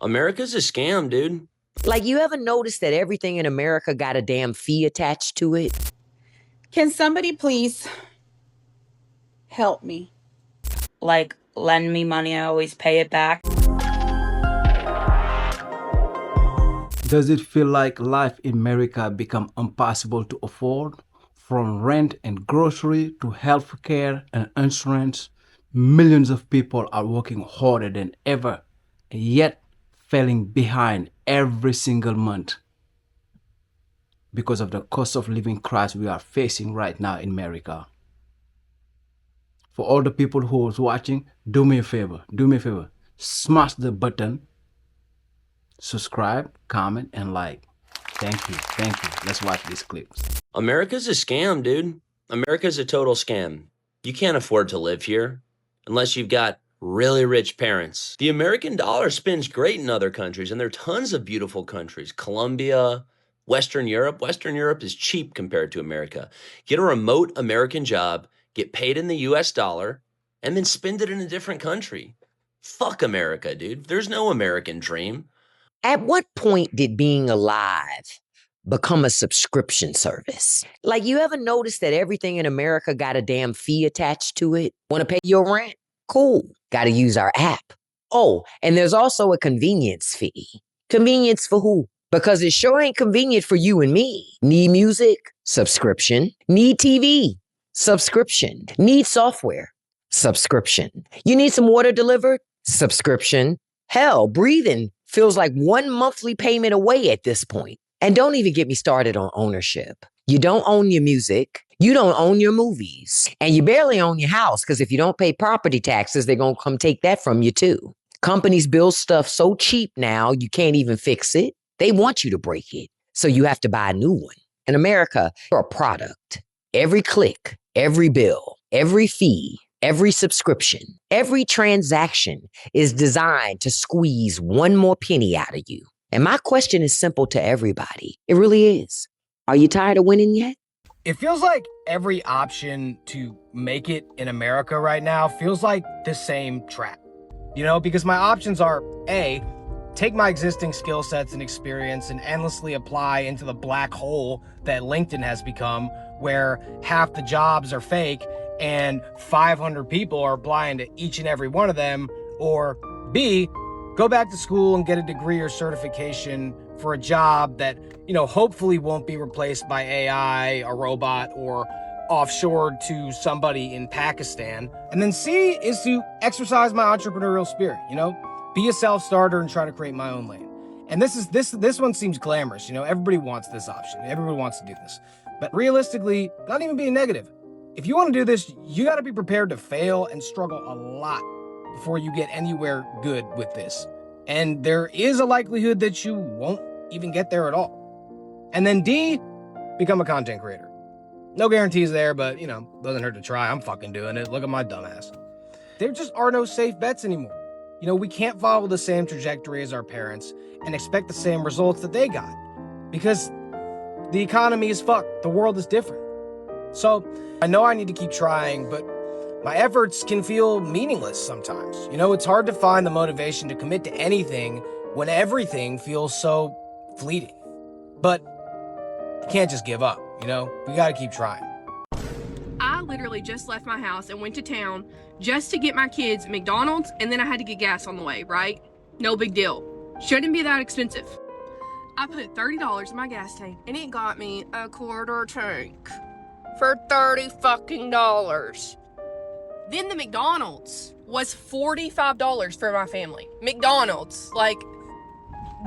America's a scam, dude. Like, you ever notice that everything in America got a damn fee attached to it? Can somebody please help me? Like, lend me money, I always pay it back. Does it feel like life in America become impossible to afford? From rent and grocery to healthcare and insurance, millions of people are working harder than ever, and yet falling behind every single month because of the cost of living crisis we are facing right now in America. For all the people who is watching, do me a favor, smash the button, subscribe, comment, and like. Thank you. Let's watch these clips. America's a scam, dude. America's a total scam. You can't afford to live here unless you've got really rich parents. The American dollar spins great in other countries, and there are tons of beautiful countries. Colombia, Western Europe. Western Europe is cheap compared to America. Get a remote American job, get paid in the US dollar, and then spend it in a different country. Fuck America, dude. There's no American dream. At what point did being alive become a subscription service? Like, you ever notice that everything in America got a damn fee attached to it? Want to pay your rent? Cool. Got to use our app. Oh, and there's also a convenience fee. Convenience for who? Because it sure ain't convenient for you and me. Need music? Subscription. Need TV? Subscription. Need software? Subscription. You need some water delivered? Subscription. Hell, breathing feels like one monthly payment away at this point. And don't even get me started on ownership. You don't own your music. You don't own your movies. And you barely own your house, because if you don't pay property taxes, they're going to come take that from you too. Companies build stuff so cheap now, you can't even fix it. They want you to break it, so you have to buy a new one. In America, you're a product. Every click, every bill, every fee, every subscription, every transaction is designed to squeeze one more penny out of you. And my question is simple to everybody. It really is. Are you tired of winning yet? It feels like every option to make it in America right now feels like the same trap. You know, because my options are A, take my existing skill sets and experience and endlessly apply into the black hole that LinkedIn has become, where half the jobs are fake and 500 people are applying to each and every one of them. Or B, go back to school and get a degree or certification for a job that, you know, hopefully won't be replaced by AI, a robot, or offshored to somebody in Pakistan. And then C is to exercise my entrepreneurial spirit, you know, be a self-starter and try to create my own lane. And this one seems glamorous, you know, everybody wants this option. Everybody wants to do this. But realistically, not even being negative, if you want to do this, you got to be prepared to fail and struggle a lot before you get anywhere good with this. And there is a likelihood that you won't even get there at all. And then D, become a content creator. No guarantees there, but, you know, doesn't hurt to try. I'm fucking doing it. Look at my dumbass. There just are no safe bets anymore. You know, we can't follow the same trajectory as our parents and expect the same results that they got, because the economy is fucked. The world is different. So I know I need to keep trying, but my efforts can feel meaningless sometimes. You know, it's hard to find the motivation to commit to anything when everything feels so fleeting. But you can't just give up, you know? We gotta keep trying. I literally just left my house and went to town just to get my kids McDonald's, and then I had to get gas on the way, right? No big deal. Shouldn't be that expensive. I put $30 in my gas tank, and it got me a quarter tank for $30 fucking dollars. Then the McDonald's was $45 for my family. McDonald's, like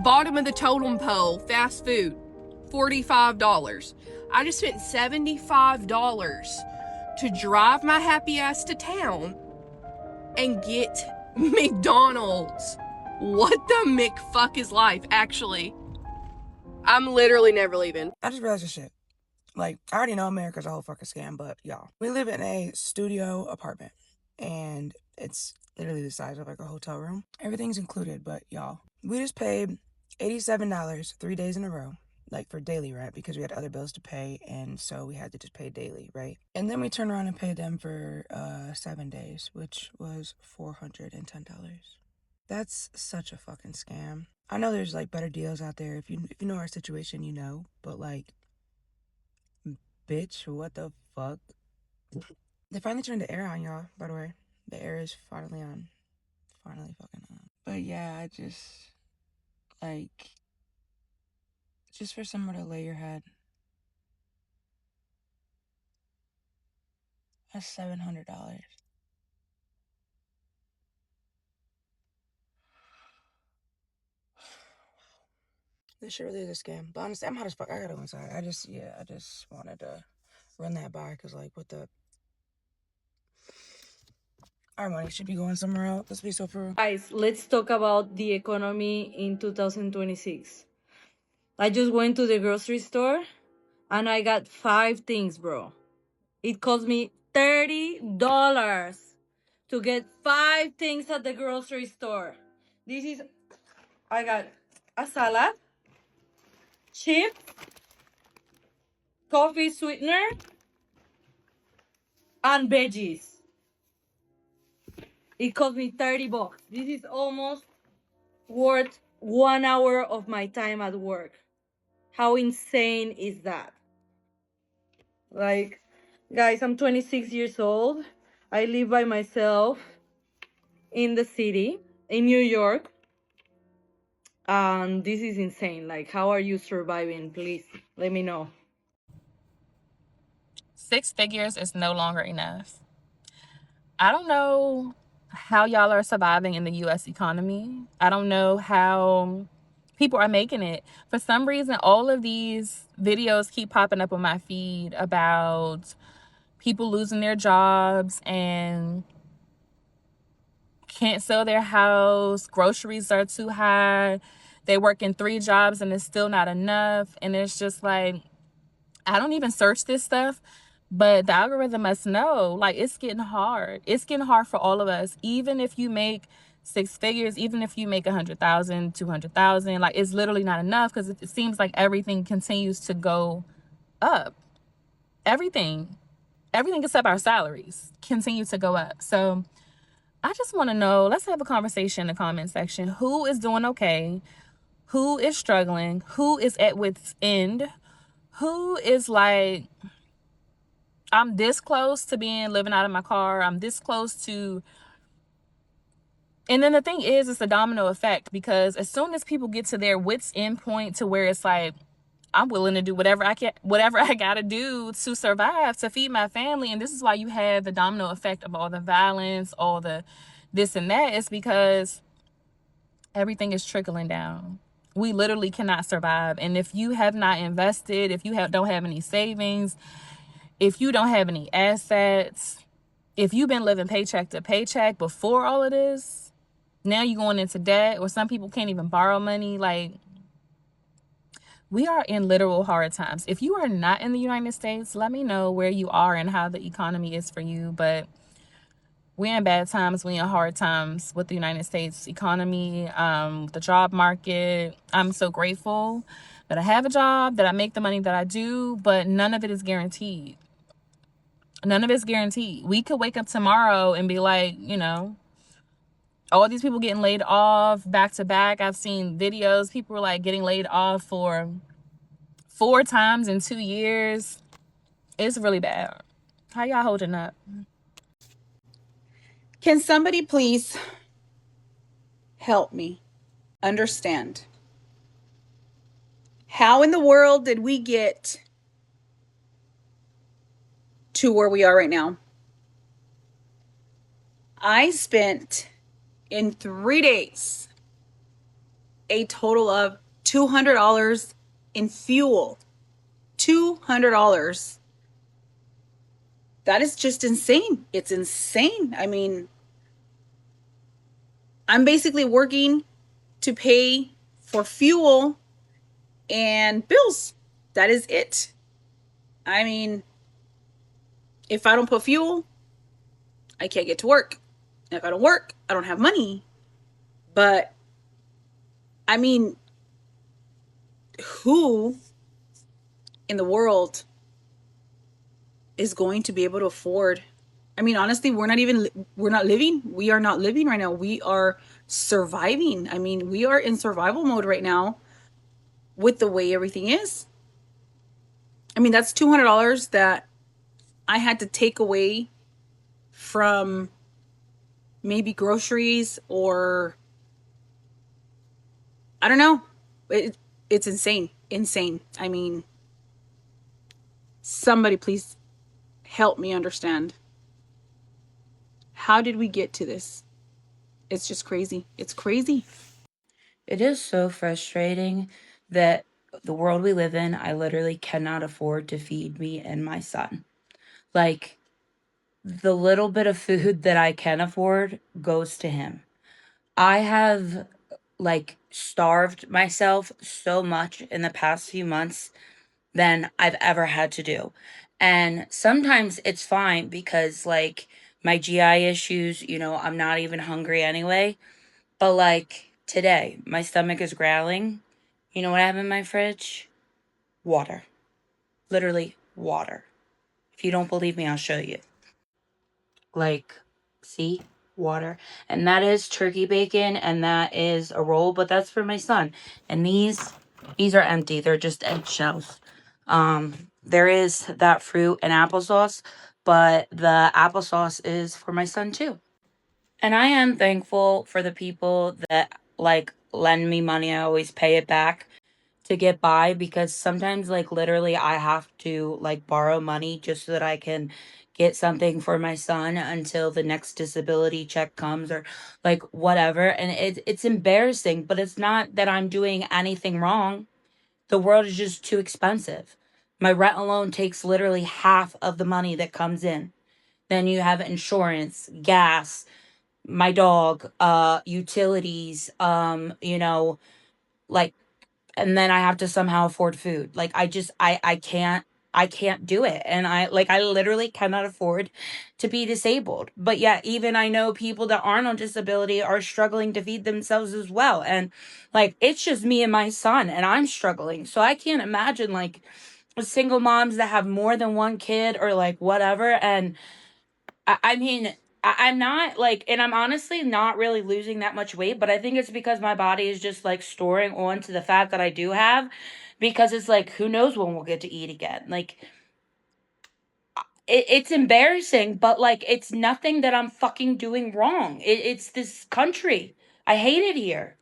bottom of the totem pole, fast food, $45. I just spent $75 to drive my happy ass to town and get McDonald's. What the McFuck is life, actually? I'm literally never leaving. I just realized this shit. Like, I already know America's a whole fucking scam, but y'all, we live in a studio apartment, and it's literally the size of like a hotel room. Everything's included, but y'all, we just paid $87 3 days in a row, like for daily rent, because we had other bills to pay, and so we had to just pay daily, right? And then we turned around and paid them for 7 days, which was $410. That's such a fucking scam. I know there's like better deals out there. If you know our situation, you know. But like, bitch, what the fuck? They finally turned the air on, y'all. By the way, the air is finally on. Finally fucking on. But yeah, I just like just for somewhere to lay your head. That's $700. This shit really is a scam. But honestly, I'm hot as fuck. I gotta go inside. I just wanted to run that by because like what the our money should be going somewhere else. Let's be so for real. Guys, let's talk about the economy in 2026. I just went to the grocery store and I got 5 things, bro. It cost me $30 to get 5 things at the grocery store. I got a salad, chips, coffee sweetener, and veggies. It cost me $30. This is almost worth 1 hour of my time at work. How insane is that? Like, guys, I'm 26 years old. I live by myself in the city, in New York. This is insane. Like, how are you surviving? Please let me know. 6 figures is no longer enough. I don't know how y'all are surviving in the US economy. I don't know how people are making it. For some reason, all of these videos keep popping up on my feed about people losing their jobs and can't sell their house, groceries are too high, they work in 3 jobs and it's still not enough. And it's just like, I don't even search this stuff, but the algorithm must know, like, it's getting hard. It's getting hard for all of us. Even if you make 6 figures, even if you make 100,000, 200,000, like, it's literally not enough because it seems like everything continues to go up. Everything except our salaries continue to go up. So I just want to know, let's have a conversation in the comment section. Who is doing okay? Who is struggling? Who is at wit's end? Who is like, I'm this close to living out of my car. I'm this close to. And then the thing is, it's a domino effect because as soon as people get to their wits end point to where it's like, I'm willing to do whatever I gotta do to survive, to feed my family. And this is why you have the domino effect of all the violence, all the this and that. It's because everything is trickling down. We literally cannot survive. And if you have not invested, if you don't have any savings, if you don't have any assets, if you've been living paycheck to paycheck before all of this, now you're going into debt, or some people can't even borrow money. Like, we are in literal hard times. If you are not in the United States, let me know where you are and how the economy is for you. But we're in bad times. We're in hard times with the United States economy, the job market. I'm so grateful that I have a job, that I make the money that I do, but none of it is guaranteed. None of it's guaranteed. We could wake up tomorrow and be like, all these people getting laid off back to back. I've seen videos. People are like getting laid off for 4 times in 2 years. It's really bad. How y'all holding up? Can somebody please help me understand? How in the world did we get to where we are right now? I spent in 3 days a total of $200 in fuel. $200. That is just insane. It's insane. I mean, I'm basically working to pay for fuel and bills. That is it. I mean, if I don't put fuel, I can't get to work. And if I don't work, I don't have money. But, I mean, who in the world is going to be able to afford? I mean, honestly, we're not living. We are not living right now. We are surviving. I mean, we are in survival mode right now with the way everything is. I mean, that's $200 that I had to take away from maybe groceries, or I don't know. It's insane. Insane. I mean, somebody please help me understand. How did we get to this? It's just crazy. It's crazy. It is so frustrating that the world we live in, I literally cannot afford to feed me and my son. Like, the little bit of food that I can afford goes to him. I have like starved myself so much in the past few months than I've ever had to do. And sometimes it's fine because like my GI issues, I'm not even hungry anyway. But like today, my stomach is growling. You know what I have in my fridge? Water. Literally water. If you don't believe me, I'll show you. Like, see? Water. And that is turkey bacon and that is a roll, but that's for my son. And these are empty. They're just eggshells. There is that fruit and applesauce, but the applesauce is for my son too. And I am thankful for the people that like lend me money. I always pay it back to get by because sometimes like literally I have to like borrow money just so that I can get something for my son until the next disability check comes or like whatever. And it's embarrassing, but it's not that I'm doing anything wrong. The world is just too expensive. My rent alone takes literally half of the money that comes in. Then you have insurance, gas, my dog, utilities, like, and then I have to somehow afford food. Like I can't do it. And I literally cannot afford to be disabled. But yeah, even I know people that aren't on disability are struggling to feed themselves as well. And like it's just me and my son and I'm struggling. So I can't imagine like single moms that have more than one kid or like whatever. And I mean, I'm not like, and I'm honestly not really losing that much weight, but I think it's because my body is just like storing on to the fat that I do have because it's like, who knows when we'll get to eat again. Like, it's embarrassing, but like, it's nothing that I'm fucking doing wrong. It's this country. I hate it here.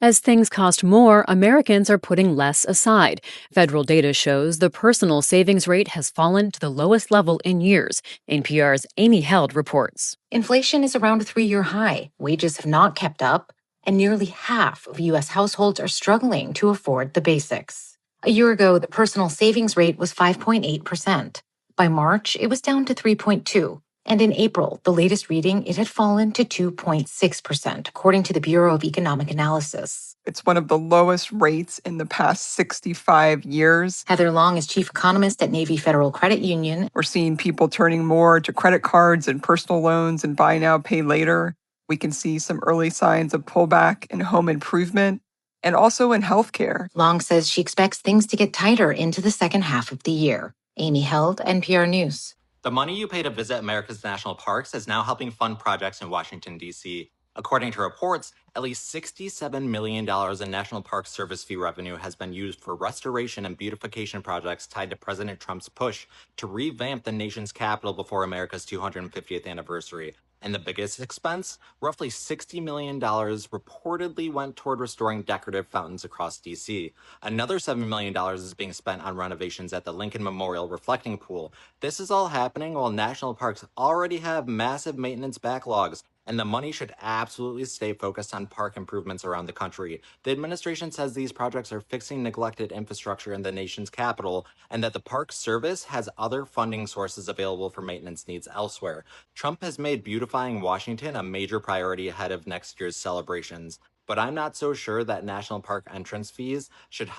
As things cost more, Americans are putting less aside. Federal data shows the personal savings rate has fallen to the lowest level in years. NPR's Amy Held reports. Inflation is around a 3-year high. Wages have not kept up, and nearly half of U.S. households are struggling to afford the basics. A year ago, the personal savings rate was 5.8%. By March, it was down to 3.2%. And in April, the latest reading, it had fallen to 2.6%, according to the Bureau of Economic Analysis. It's one of the lowest rates in the past 65 years. Heather Long is chief economist at Navy Federal Credit Union. We're seeing people turning more to credit cards and personal loans and buy now, pay later. We can see some early signs of pullback in home improvement and also in healthcare. Long says she expects things to get tighter into the second half of the year. Amy Held, NPR News. The money you pay to visit America's national parks is now helping fund projects in Washington, D.C. According to reports, at least $67 million in National Park Service fee revenue has been used for restoration and beautification projects tied to President Trump's push to revamp the nation's capital before America's 250th anniversary. And the biggest expense, roughly $60 million, reportedly went toward restoring decorative fountains across D.C. Another $7 million is being spent on renovations at the Lincoln Memorial Reflecting Pool. This is all happening while national parks already have massive maintenance backlogs, and the money should absolutely stay focused on park improvements around the country. The administration says these projects are fixing neglected infrastructure in the nation's capital, and that the Park Service has other funding sources available for maintenance needs elsewhere. Trump has made beautifying Washington a major priority ahead of next year's celebrations, but I'm not so sure that national park entrance fees should